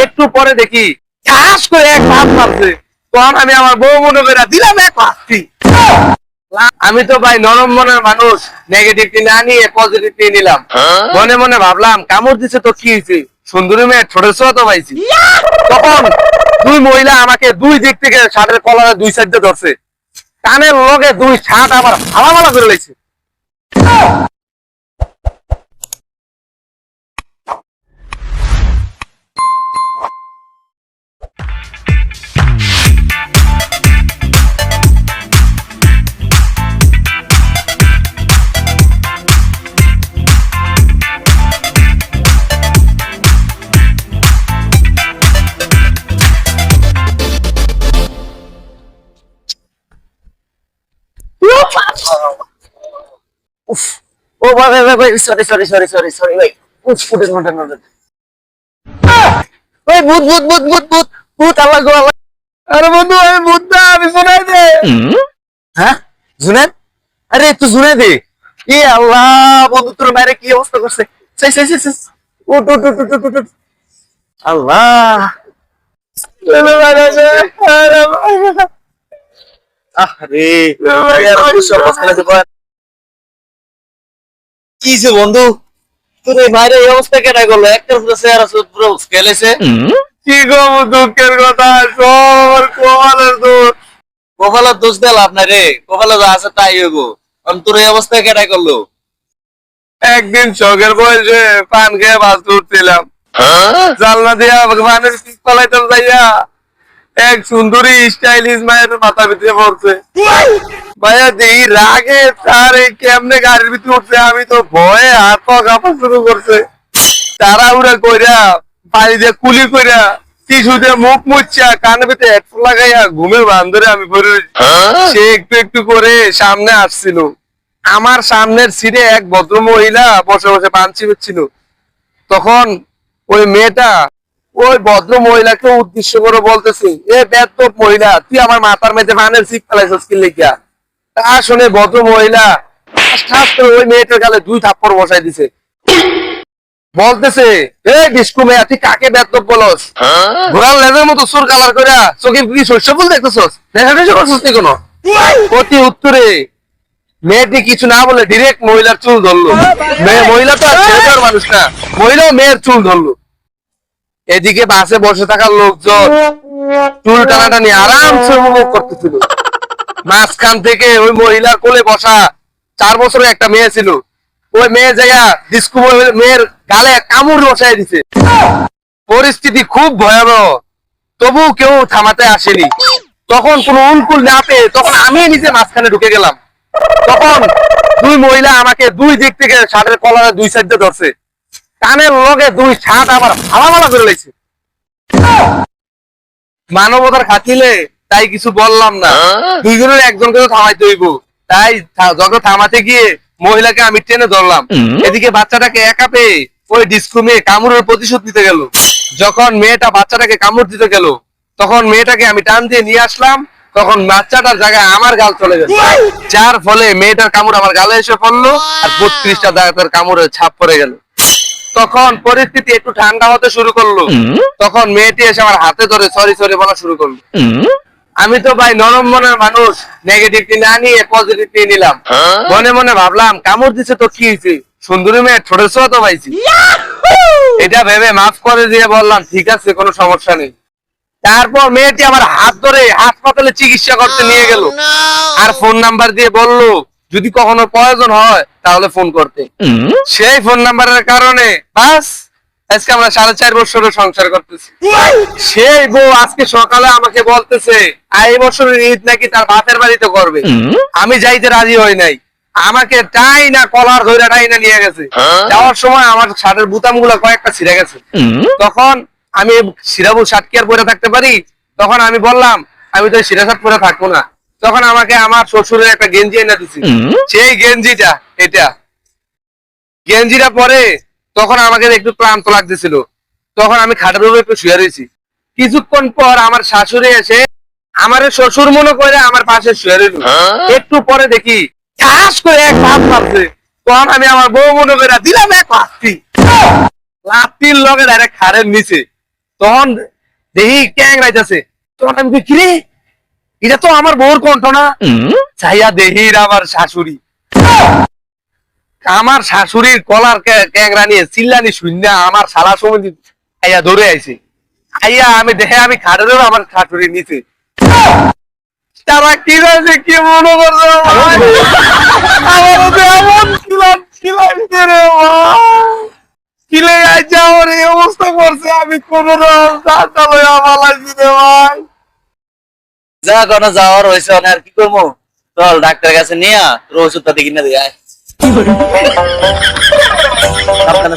একটু পরে দেখি ঠাস করে এক লাফ মারছে। তখন আমি আমার বউ মনে করে দিলাম এক লাফি। আমি তো ভাই নরম মনের মানুষ, নেগেটিভটি না নিয়ে পজিটিভটি নিলাম। মনে মনে ভাবলাম কামড় দিছে তো কি হয়েছে, সুন্দরী মেয়ে ছোট ছোট তো পাইছি। তখন দুই মহিলা আমাকে দুই দিক থেকে শার্টের কলারে দুই সাইডে ধরছে, কানের লগে দুই শার্ট আবার হালামালা করে লেগেছে। উফ, ও ভাই ভাই ভাই, sorry sorry sorry sorry sorry ভাই। উফ, ফুটেন ফুটেন ফুটেন। ওই ভূত ভূত ভূত ভূত ভূত ভূত, আল্লাহ গো আল্লাহ। আরে বন্ধু, আমি ভূত না, আমি জুনাই দে। হ্যাঁ, জুনাই? আরে তুই জুনাই দে। এ আল্লাহ, বন্ধু তোর বাইরে কি অবস্থা করছে। সেই সেই সেই সেই। উঠ উঠ উঠ উঠ উঠ উঠ। আল্লাহ, আরে কিছে বন্ধু, তোর এই বাইরে এই অবস্থা কেন করলো? একটা পুরো চেহারা পুরো স্কেলেছে। কি গো দুঃখের কথা, সব কপালের দোষ। কপালের দোষ দিল আপনার রে, কপালে যা আছে তাই হইব। তোর এই অবস্থা কেটাই করলো? একদিন শখের বয়সে পান খেয়ে বাস উঠছিলাম, জানলা দিয়া পানের পিক পালাইতাম যাইয়া এক সুন্দরী স্টাইলিশ মায়ের মাথা ভিতরে পড়ছে। ভাইয়া দেই রাগে তার এই কেমনে গাড়ির ভিতরে উঠছে, আমি তো ভয়ে হাত পা কাঁপা শুরু করছে। তাড়াহুড়া কইরা বাড়ি দিয়ে কুলি কইরা টিস্যু দিয়ে মুখ মুচ্ছা কানের ভিতরে হেডফোন লাগাইয়া ঘুমের ভান ধরে আমি পড়ে রয়েছি। সে একটু একটু করে সামনে আসছিল। আমার সামনের সিটে এক ভদ্র মহিলা বসে বসে পান চিবাচ্ছিল। তখন ওই মেয়েটা ওই ভদ্র মহিলাকে উদ্দেশ্য করে বলতেছে, এ বেদব মহিলা, তুই আমার মাথার মেঝে পানের চিপ ফেলাইছিস কি লিখিয়া? তা শুনে ভদ্র মহিলা ঠাস করে ওই মেয়েটার গালে দুই থাপ্পড় বসাই দিছে। বলতেছে, এ ডিস্কো মেয়া, তুই কাকে বেদব বলস? ঘোড়ার লেজের মতো সুর কালার কইরা চোখে কি শস্য ফুল দেখতেছস? দেখা করছিস নি কোনো? প্রতি উত্তরে মেয়েটি কিছু না বলে ডিরেক্ট মহিলার চুল ধরলো। মহিলা তো আর ছেড়ে দেওয়ার মানুষ না, মহিলাও মেয়ের চুল ধরলো। এদিকে বাসে বসে থাকার লোকজন চুল টানাটানি আরামসে উপভোগ করতেছিল। মাঝখান থেকে ওই মহিলার কোলে বসা 4 বছরের একটা মেয়ে ছিল। ওই মেয়ে জায়গা ডিস্কো মেয়ের গালে কামড় বসাই দিছে। পরিস্থিতি খুব ভয়াবহ, তবু কেউ থামাতে আসেনি। তখন কোনো উনকুল না পেয়ে তখন আমি নিজে মাঝখানে ঢুকে গেলাম। তখন দুই মহিলা আমাকে দুই দিক থেকে শার্টের কলারে দুই সাইডে ধরছে, কানের লগে দুই শার্ট আবার হালামালা করে লেগেছে। মানবতার খাতিলে তাই কিছু বললাম না, দুইজনের একজনকে তো থামাইতে হইব। তাই যখন থামাতে গিয়ে মহিলাকে আমি টেনে ধরলাম। এদিকে বাচ্চাটাকে একা পেয়ে ওই ডিস্কো মেয়ে কামড়ের প্রতিশোধ নিতে গেল। যখন মেয়েটা বাচ্চাটাকে কামড় দিতে গেল, তখন মেয়েটাকে আমি টান দিয়ে নিয়ে আসলাম। তখন বাচ্চাটার জায়গায় আমার গাল চলে গেল, যার ফলে মেয়েটার কামড় আমার গালে এসে পড়লো আর 32টা দাঁতের কামড়ের ছাপ পড়ে গেল। তখন পরিস্থিতি একটু ঠান্ডা হতে শুরু করলো। তখন মেয়েটি এসে আমার হাতে ধরে সরি সরি বলা শুরু করলো। আমি তো ভাই নরম মনের মানুষ, নেগেটিভটি না নিয়ে পজিটিভটি নিলাম। মনে মনে ভাবলাম কামড় দিছে তো কি হয়েছে, সুন্দরী মেয়ে ছোট ছোট তো পাইছি। এটা ভেবে মাফ করে দিয়ে বললাম, ঠিক আছে, কোনো সমস্যা নেই। তারপর মেয়েটি আমার হাত ধরে হাসপাতালে চিকিৎসা করতে নিয়ে গেল, আর ফোন নাম্বার দিয়ে বলল যদি কখনো প্রয়োজন হয় তাহলে ফোন করতে। সেই ফোন নাম্বারের কারণে বাস আজকে আমরা 4.5 বছরের সংসার করতেছি। সেই বউ আজকে সকালে আমাকে বলতেছে এই বছরের ঈদ নাকি তার বাপের বাড়িতে করবে। আমি যাইতে রাজি হই নাই, আমাকে টাই না কলার ধরে টাই না নিয়ে গেছে। যাওয়ার সময় আমার শার্টের বুতাম গুলা কয়েকটা ছিঁড়ে গেছে। তখন আমি সিরাবুল শার্ট কি আর পরে থাকতে পারি? তখন আমি বললাম আমি তো সিরা শার্ট পরে থাকবো না। তখন আমাকে আমার শ্বশুরের একটা গেঞ্জি এনে দিছি, সেই গেঞ্জিটা গেঞ্জিটা পরে তখন আমাকে একটু ক্লান্ত লাগতেছিল। তখন আমি খাটের উপরে একটু শুয়ে রয়েছি। কিছুক্ষণ পর আমার শাশুড়ি এসে আমার শ্বশুর মনে করে আমার পাশে শুয়ে রইল। একটু পরে দেখি ঠাস করে এক লাফ মারছে। তখন আমি আমার বউ মনে করে দিলাম এক লাফি। লাফির লগে ডাইরেক্ট খাড়ের নিচে। তখন দেখি ক্যাং রাইতেছে, তখন আমি কই, কিরে এটা তো আমার বউর কণ্ঠ না। চাইয়া দেখি আমার শাশুড়ি, আমার শাশুড়ির কলার ক্যাংরা নিয়ে চিল্লানি শূন্য আমার সারা সমিতি আইয়া ধরে আইছে। আইয়া আমি দেখে আমি খাটেরও আমার শাশুড়ির নিচে। তারা কি রয়েছে কি মনে করছে ভাই? আমার তো এমন খিলাইছে রে ভাই, খিলে আইছে আমার এই অবস্থা করছে, আমি কোন রাস্তা লইয়া পালাইছি রে ভাই। যা কোনো যাওয়ার হয়েছে আর কি করবো, চল ডাক্তারের কাছে নিয়ে তোর ওষুধটা দেখি না দিয়ে আয়। সাবধানে,